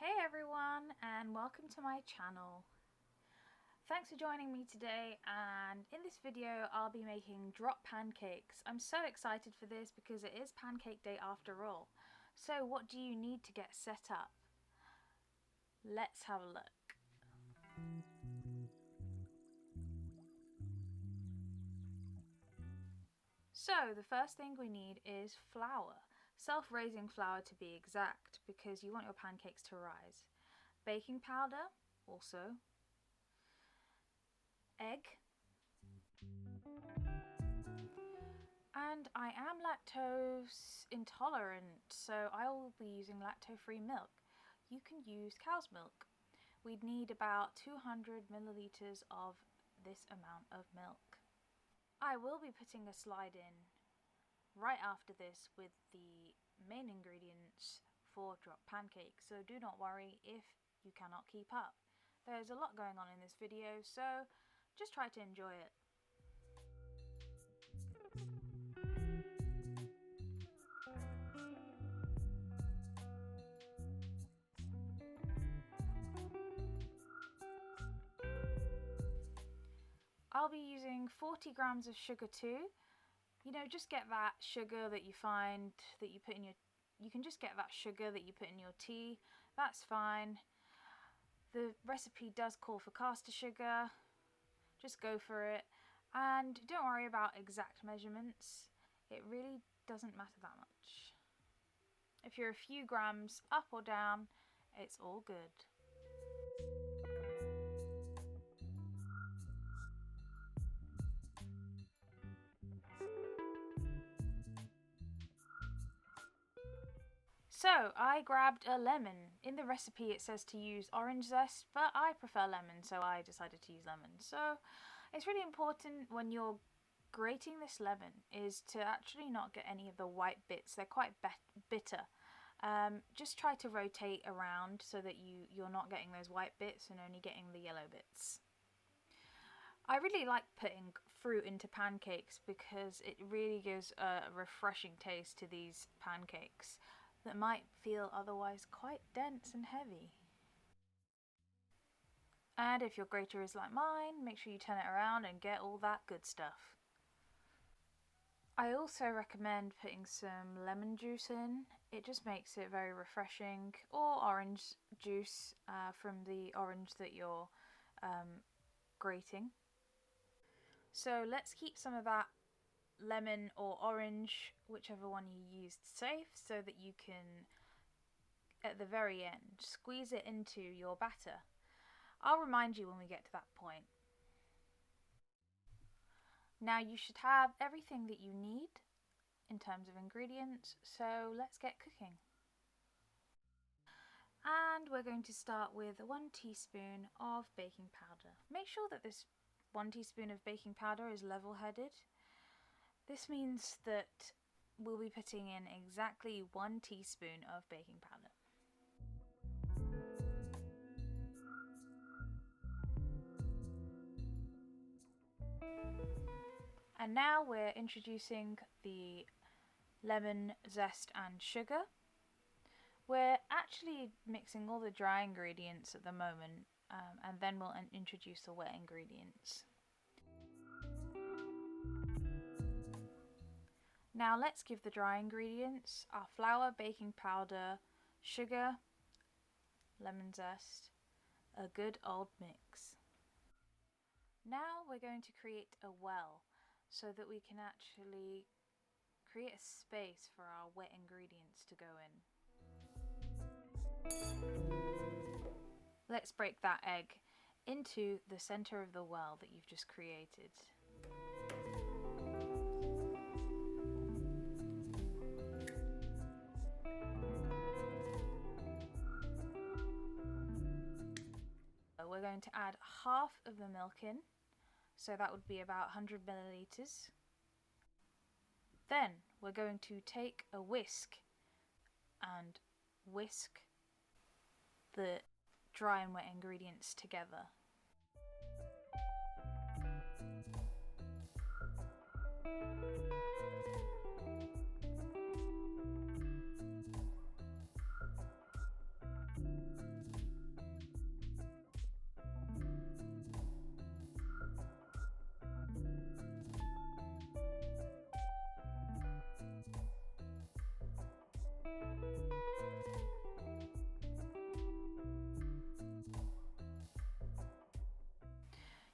Hey everyone, and welcome to my channel. Thanks for joining me today, and in this video I'll be making drop pancakes. I'm so excited for this because it is pancake day after all. So what do you need to get set up? Let's have a look. So the first thing we need is flour. Self-raising flour to be exact, because you want your pancakes to rise. Baking powder, also. Egg. And I am lactose intolerant, so I will be using lactose-free milk. You can use cow's milk. We'd need about 200 milliliters of this amount of milk. I will be putting a slide in right after this with the main ingredients for drop pancakes, so do not worry if you cannot keep up. There's a lot going on in this video, so just try to enjoy it. I'll be using 40 grams of sugar too. You know, just get that sugar that you find that you put in your... You can just get that sugar that you put in your tea. That's fine. The recipe does call for caster sugar. Just go for it. And don't worry about exact measurements. It really doesn't matter that much. If you're a few grams up or down, it's all good. So I grabbed a lemon. In the recipe it says to use orange zest, but I prefer lemon, so I decided to use lemon. So it's really important when you're grating this lemon is to actually not get any of the white bits. They're quite bitter. Just try to rotate around so that you're not getting those white bits and only getting the yellow bits. I really like putting fruit into pancakes because it really gives a refreshing taste to these pancakes that might feel otherwise quite dense and heavy. And if your grater is like mine, make sure you turn it around and get all that good stuff. I also recommend putting some lemon juice in. It just makes it very refreshing, or orange juice from the orange that you're grating. So let's keep some of that lemon or orange, whichever one you used, safe, so that you can, at the very end, squeeze it into your batter. I'll remind you when we get to that point. Now you should have everything that you need in terms of ingredients, so let's get cooking. And we're going to start with 1 teaspoon of baking powder. Make sure that this 1 teaspoon of baking powder is level-headed. This means that we'll be putting in exactly 1 teaspoon of baking powder. And now we're introducing the lemon zest and sugar. We're actually mixing all the dry ingredients at the moment, and then we'll introduce the wet ingredients. Now let's give the dry ingredients, our flour, baking powder, sugar, lemon zest, a good old mix. Now we're going to create a well so that we can actually create a space for our wet ingredients to go in. Let's break that egg into the center of the well that you've just created. We're going to add half of the milk in, so that would be about 100 milliliters. Then we're going to take a whisk and whisk the dry and wet ingredients together.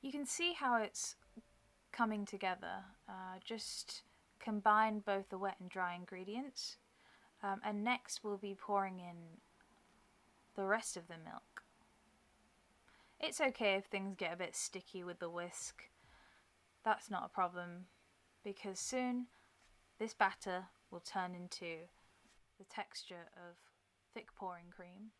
You can see how it's coming together. Just combine both the wet and dry ingredients, and next we'll be pouring in the rest of the milk. It's okay if things get a bit sticky with the whisk. That's not a problem, because soon this batter will turn into the texture of thick pouring cream.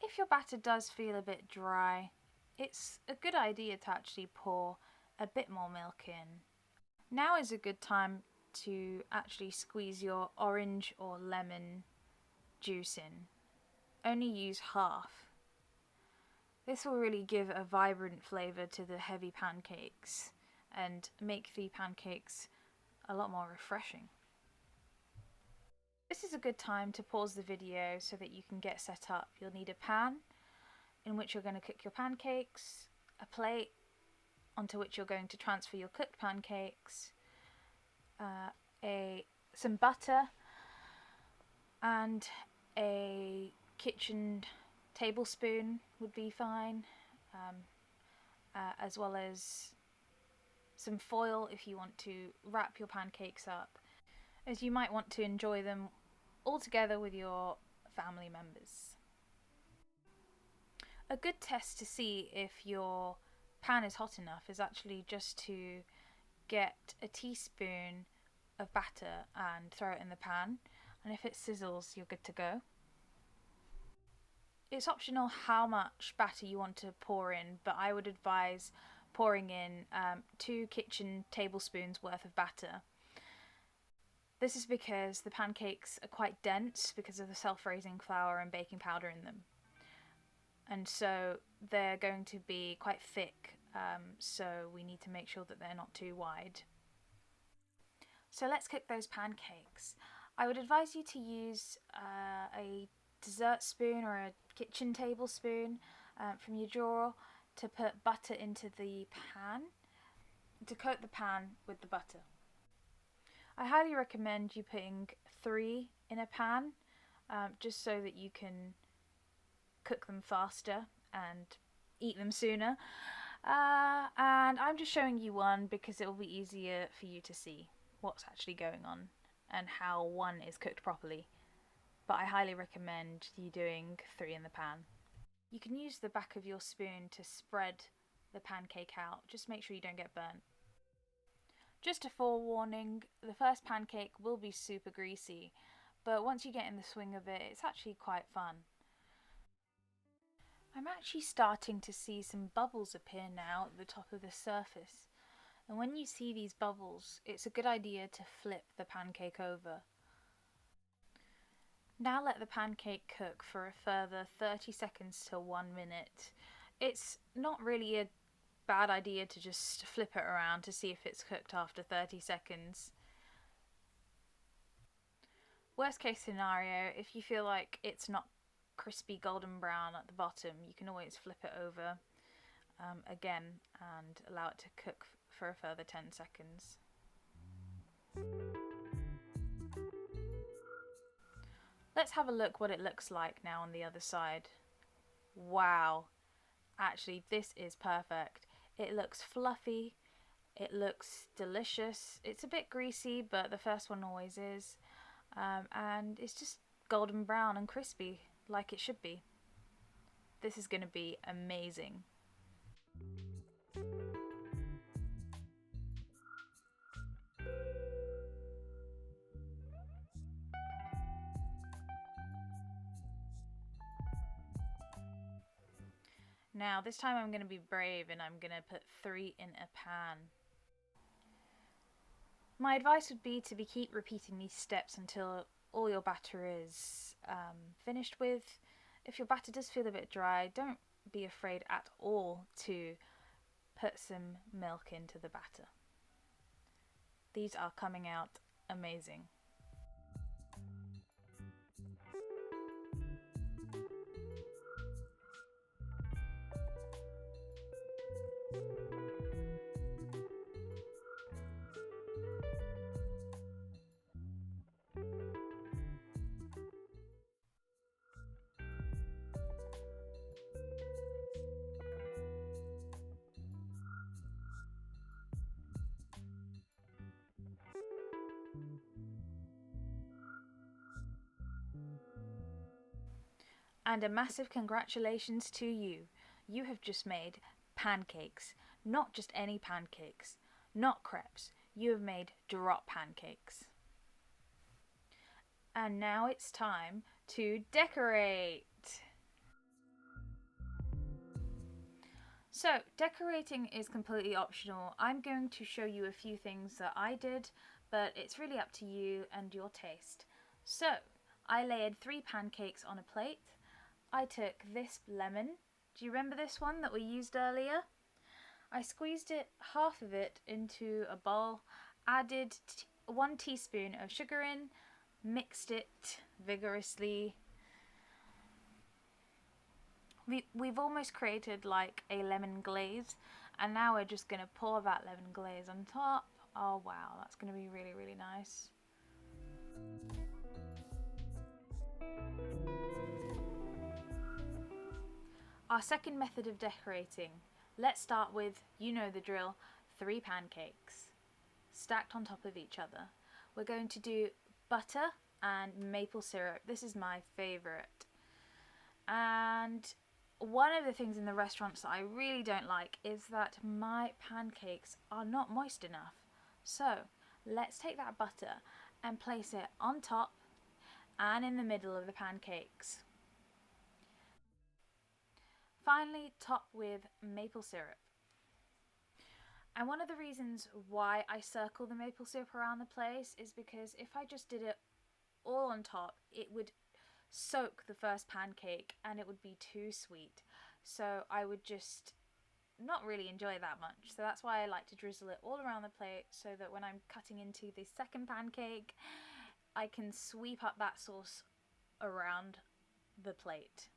If your batter does feel a bit dry, it's a good idea to actually pour a bit more milk in. Now is a good time to actually squeeze your orange or lemon juice in. Only use half. This will really give a vibrant flavour to the heavy pancakes and make the pancakes a lot more refreshing. This is a good time to pause the video so that you can get set up. You'll need a pan in which you're going to cook your pancakes, a plate onto which you're going to transfer your cooked pancakes, some butter, and a kitchen tablespoon would be fine, as well as some foil if you want to wrap your pancakes up, as you might want to enjoy them all together with your family members. A good test to see if your pan is hot enough is actually just to get a teaspoon of batter and throw it in the pan, and if it sizzles, you're good to go. It's optional how much batter you want to pour in, but I would advise pouring in 2 kitchen tablespoons worth of batter. This is because the pancakes are quite dense because of the self-raising flour and baking powder in them. And so they're going to be quite thick, so we need to make sure that they're not too wide. So let's cook those pancakes. I would advise you to use a dessert spoon or a kitchen tablespoon from your drawer to put butter into the pan, to coat the pan with the butter. I highly recommend you putting 3 in a pan, just so that you can cook them faster and eat them sooner. And I'm just showing you one because it will be easier for you to see what's actually going on and how one is cooked properly. But I highly recommend you doing 3 in the pan. You can use the back of your spoon to spread the pancake out. Just make sure you don't get burnt. Just a forewarning, the first pancake will be super greasy, but once you get in the swing of it, it's actually quite fun. I'm actually starting to see some bubbles appear now at the top of the surface, and when you see these bubbles, it's a good idea to flip the pancake over. Now let the pancake cook for a further 30 seconds to 1 minute. It's not really a bad idea to just flip it around to see if it's cooked after 30 seconds. Worst case scenario, if you feel like it's not crispy golden brown at the bottom, you can always flip it over again and allow it to cook for a further 10 seconds. Let's have a look what it looks like now on the other side. Wow, actually this is perfect. It looks fluffy, it looks delicious. It's a bit greasy, but the first one always is. And it's just golden brown and crispy, like it should be. This is going to be amazing. Now this time I'm going to be brave and I'm going to put 3 in a pan. My advice would be to keep repeating these steps until all your batter is finished with. If your batter does feel a bit dry, don't be afraid at all to put some milk into the batter. These are coming out amazing. And a massive congratulations to you. You have just made pancakes. Not just any pancakes. Not crepes. You have made drop pancakes. And now it's time to decorate. So, decorating is completely optional. I'm going to show you a few things that I did, but it's really up to you and your taste. So, I layered 3 pancakes on a plate. I took this lemon. Do you remember this one that we used earlier? I squeezed half of it into a bowl, added 1 teaspoon of sugar in, mixed it vigorously. We've almost created like a lemon glaze, and now we're just going to pour that lemon glaze on top. Oh wow, that's going to be really, really nice. Our second method of decorating. Let's start with, you know the drill, 3 pancakes stacked on top of each other. We're going to do butter and maple syrup. This is my favourite. And one of the things in the restaurants that I really don't like is that my pancakes are not moist enough. So let's take that butter and place it on top and in the middle of the pancakes. Finally, top with maple syrup. And one of the reasons why I circle the maple syrup around the place is because if I just did it all on top, it would soak the first pancake and it would be too sweet. So I would just not really enjoy that much. So that's why I like to drizzle it all around the plate so that when I'm cutting into the second pancake, I can sweep up that sauce around the plate.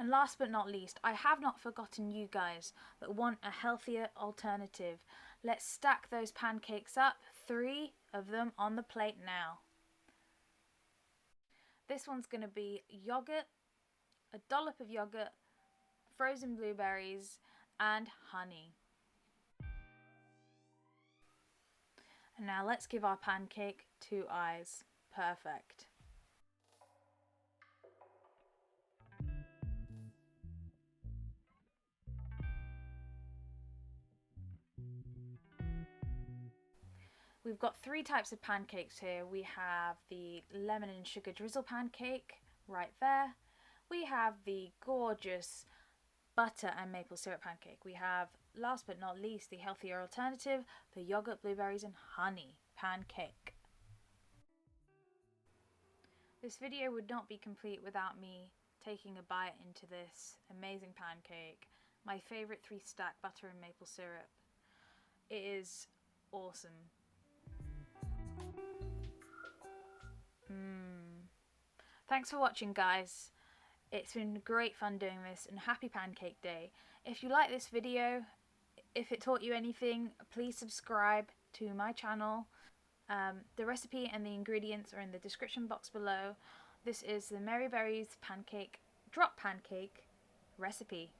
And last but not least, I have not forgotten you guys that want a healthier alternative. Let's stack those pancakes up, 3 of them on the plate now. This one's going to be yogurt, a dollop of yogurt, frozen blueberries, and honey. And now let's give our pancake 2 eyes. Perfect. We've got 3 types of pancakes here. We have the lemon and sugar drizzle pancake right there. We have the gorgeous butter and maple syrup pancake. We have, last but not least, the healthier alternative, the yogurt, blueberries and honey pancake. This video would not be complete without me taking a bite into this amazing pancake. My favourite 3-stack butter and maple syrup. It is awesome. Thanks for watching, guys. It's been great fun doing this, and happy Pancake Day. If you like this video, if it taught you anything, please subscribe to my channel. The recipe and the ingredients are in the description box below. This is the Mary Berries pancake, drop pancake recipe.